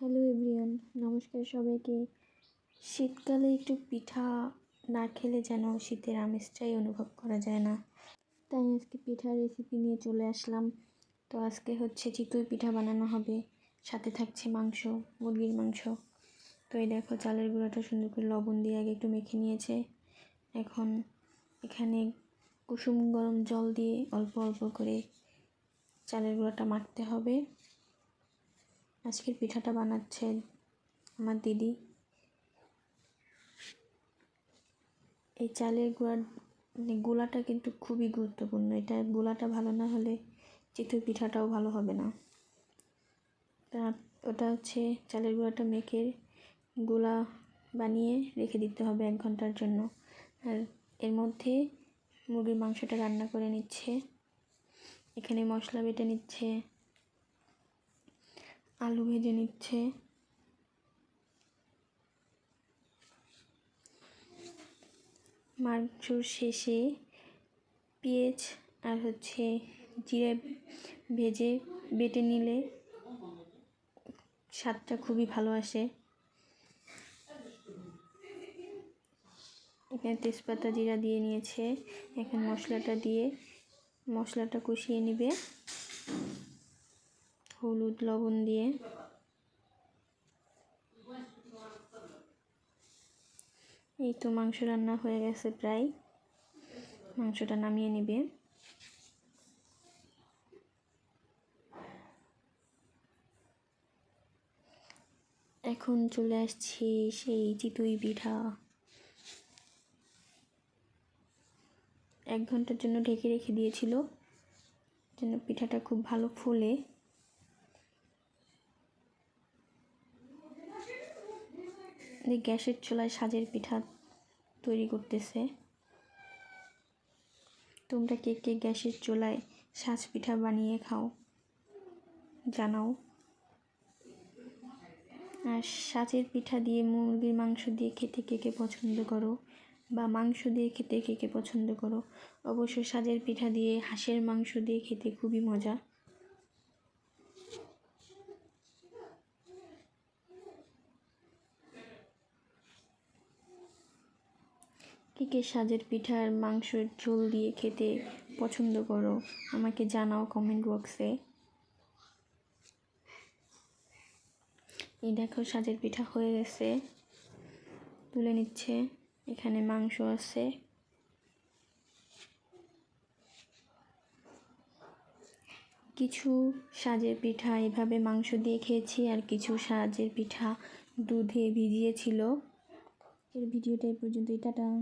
Hello everyone, নমস্কার সবাইকে। শীতকালে একটু পিঠা না খেলে যেন শীতের আমেজটাই অনুভব করা যায় না। তাই আজকে পিঠার রেসিপি নিয়ে চলে আসলাম। তো আজকে হচ্ছে চিতই পিঠা বানানো হবে, সাথে থাকছে মাংস, মুরগির মাংস। তো এই দেখো, চালের গুঁড়াটা সুন্দর করে লবণ দিয়ে আগে একটু মেখে নিয়েছে। এখন এখানে কুসুম গরম জল দিয়ে অল্প অল্প করে চালের গুঁড়াটা মাখতে হবে। আজকের পিঠাটা বানাচ্ছে আমার দিদি। এই চালের গুঁড়াটা কিন্তু খুবই গুরুত্বপূর্ণ। এটা গুঁড়াটা ভালো না হলে চিতই পিঠাটাও ভালো হবে না। তা ওটা হচ্ছে চালের গুঁড়াটা মেখে গুঁড়া বানিয়ে রেখে দিতে হবে 1 ঘন্টার জন্য। আর এর মধ্যে মুরগির মাংসটা রান্না করে নিচ্ছে। এখানে মশলা বেটে নিচ্ছে, আলু ভেজে নিচ্ছে। মাংসর শেষে পেঁয়াজ আর জিরে ভেজে বেটে নিলে স্বাদটা খুবই ভালো আসে। এখানে তেজপাতা জিরা দিয়ে নিয়েছে। এখন মশলাটা দিয়ে মশলাটা কষিয়ে নেবে হলুদ লবণ দিয়ে। এই তো মাংস রান্না হয়ে গেছে প্রায়। মাংসটা নামিয়ে নেবে। এখন চলে আসছি সেই চিতই পিঠা। 1 ঘন্টার জন্য ঢেকে রেখে দিয়েছিল যেন পিঠাটা খুব ভালো ফুলে। গ্যাসের চুলায় সাজের পিঠা তৈরি করতেছে। তোমরা কে কে গ্যাসের চুলায় সাজ পিঠা বানিয়ে খাও জানাও। আর সাজের পিঠা দিয়ে মুরগির মাংস দিয়ে খেতে কে কে পছন্দ করো, বা মাংস দিয়ে খেতে কে কে পছন্দ করো। অবশ্য সাজের পিঠা দিয়ে হাঁসের মাংস দিয়ে খেতে খুবই মজা। কে কে সাজের পিঠার মাংসের ঝোল দিয়ে খেতে পছন্দ করো আমাকে জানাও কমেন্ট বক্সে। এই দেখো, সাজের পিঠা হয়ে গেছে, তুলে নিচ্ছে। এখানে মাংস আছে। কিছু সাজের পিঠা এভাবে মাংস দিয়ে খেয়েছি, আর কিছু সাজের পিঠা দুধে ভিজিয়েছিল। এর ভিডিওটা এই পর্যন্তই। টাটা।